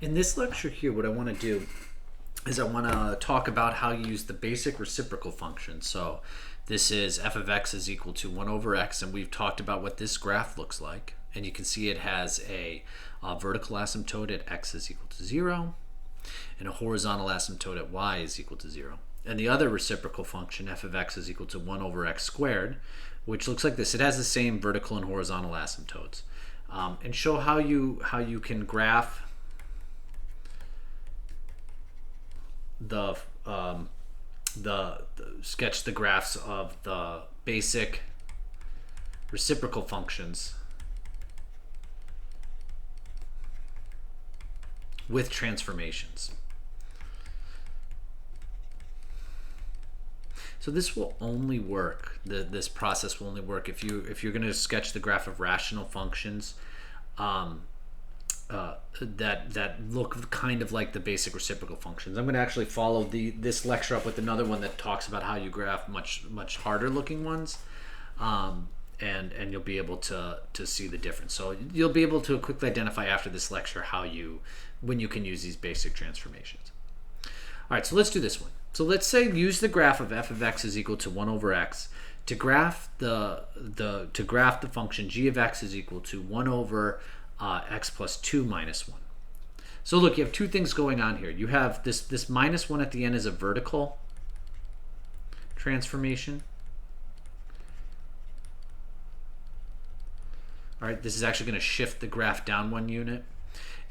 In this lecture here, what I want to do is I want to talk about how you use the basic reciprocal function. So this is f of x is equal to 1 over x, and we've talked about what this graph looks like. And you can see it has a vertical asymptote at x is equal to 0, and a horizontal asymptote at y is equal to 0. And the other reciprocal function, f of x is equal to 1 over x squared, which looks like this. It has the same vertical and horizontal asymptotes. And show how you can graph sketch the graphs of the basic reciprocal functions with transformations. So this will only work. This process will only work if you're going to sketch the graph of rational functions that look kind of like the basic reciprocal functions. I'm going to actually follow this lecture up with another one that talks about how you graph much harder looking ones, and you'll be able to see the difference. So you'll be able to quickly identify after this lecture when you can use these basic transformations. All right, so let's do this one. So let's say use the graph of f of x is equal to 1 over x to graph the function g of x is equal to 1 over x plus 2 minus 1. So look, you have two things going on here. You have this minus 1 at the end is a vertical transformation. All right, this is actually going to shift the graph down 1 unit.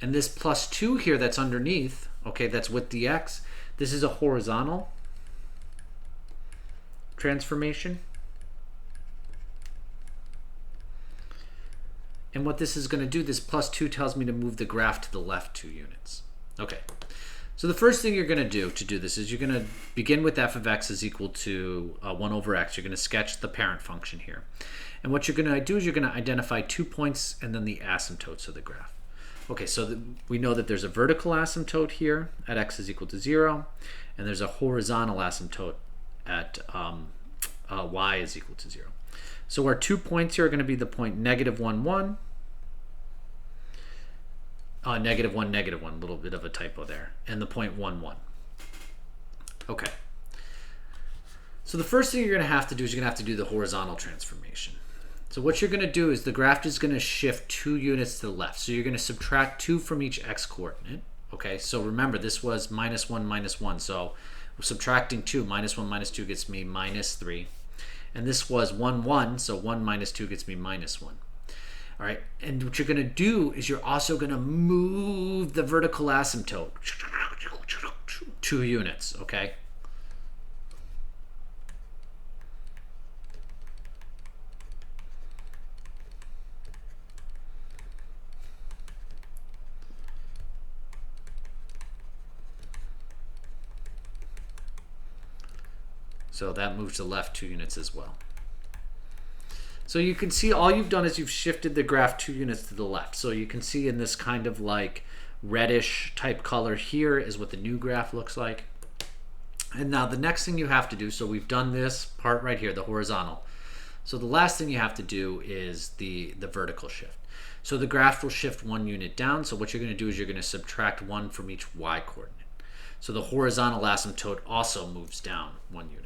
And this plus 2 here that's underneath, okay, that's with the x, this is a horizontal transformation. And what this is going to do, this plus 2 tells me to move the graph to the left 2 units. Okay, so the first thing you're going to do this is you're going to begin with f of x is equal to 1 over x. You're going to sketch the parent function here. And what you're going to do is you're going to identify 2 points and then the asymptotes of the graph. Okay, so we know that there's a vertical asymptote here at x is equal to 0, and there's a horizontal asymptote at y is equal to 0. So our 2 points here are going to be the point negative 1, 1, negative 1, negative 1, a little bit of a typo there, and the point 1, 1. Okay. So the first thing you're going to have to do is you're going to have to do the horizontal transformation. So what you're going to do is the graph is going to shift 2 units to the left. So you're going to subtract 2 from each x coordinate. Okay, so remember this was minus 1, minus 1. So we're subtracting 2. Minus 1 minus 2 gets me minus 3. And this was 1, 1. So 1 minus 2 gets me minus 1. All right, and what you're going to do is you're also going to move the vertical asymptote 2 units. Okay. So that moves to the left 2 units as well. So you can see all you've done is you've shifted the graph 2 units to the left. So you can see in this kind of like reddish type color here is what the new graph looks like. And now the next thing you have to do, so we've done this part right here, the horizontal. So the last thing you have to do is the vertical shift. So the graph will shift 1 unit down. So what you're going to do is you're going to subtract 1 from each y coordinate. So the horizontal asymptote also moves down 1 unit.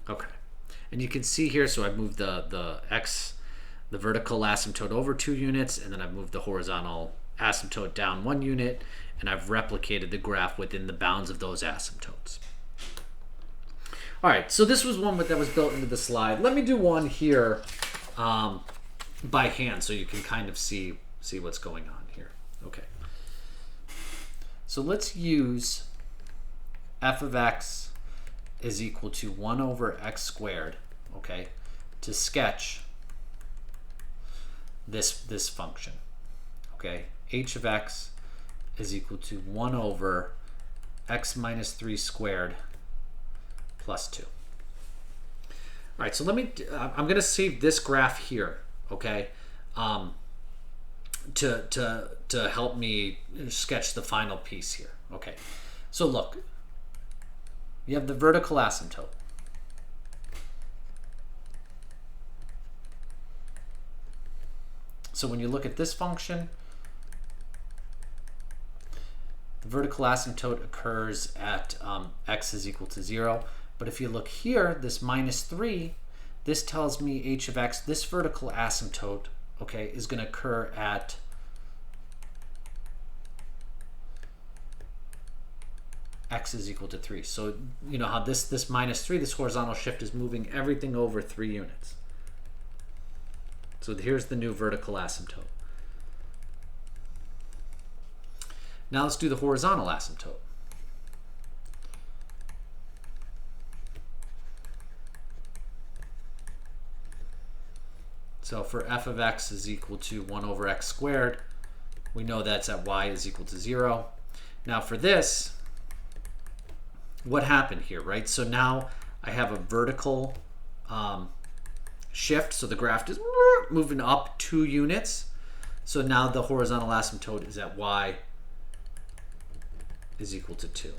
Okay, and you can see here, so I've moved the vertical asymptote over 2 units, and then I've moved the horizontal asymptote down 1 unit, and I've replicated the graph within the bounds of those asymptotes. All right, so this was one that was built into the slide. Let me do one here by hand so you can kind of see what's going on here. Okay, so let's use f of x is equal to 1 over x squared, okay, to sketch this function, okay. H of x is equal to 1 over x minus 3 squared plus 2. All right, so I'm going to save this graph here, okay? to help me sketch the final piece here. Okay, so look, you have the vertical asymptote. So when you look at this function, the vertical asymptote occurs at x is equal to 0. But if you look here, this minus 3, this tells me h of x, this vertical asymptote, okay, is going to occur at x is equal to 3. So you know how this minus 3, this horizontal shift is moving everything over 3 units. So here's the new vertical asymptote. Now let's do the horizontal asymptote. So for f of x is equal to 1 over x squared, we know that's at y is equal to 0. Now for this, what happened here, right? So now I have a vertical shift, so the graph is moving up 2 units. So now the horizontal asymptote is at y is equal to 2.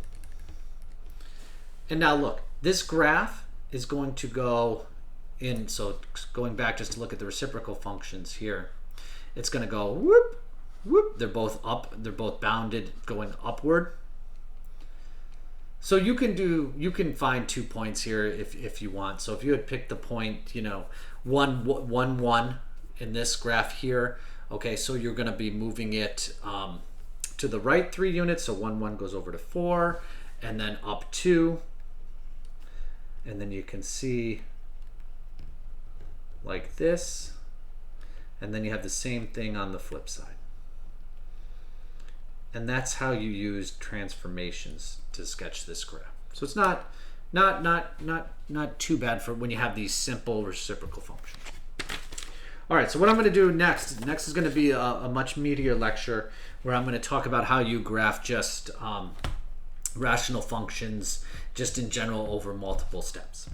And now look, this graph is going to go in, so going back just to look at the reciprocal functions here, it's going to go whoop, whoop. They're both up, they're both bounded going upward. So you can find 2 points here if you want. So if you had picked the point, 1, 1, 1 in this graph here, okay, so you're going to be moving it to the right 3 units. So 1, 1 goes over to 4, and then up 2, and then you can see like this, and then you have the same thing on the flip side. And that's how you use transformations to sketch this graph. So it's not too bad for when you have these simple reciprocal functions. All right, so what I'm going to do next is going to be a much meatier lecture where I'm going to talk about how you graph just rational functions just in general over multiple steps.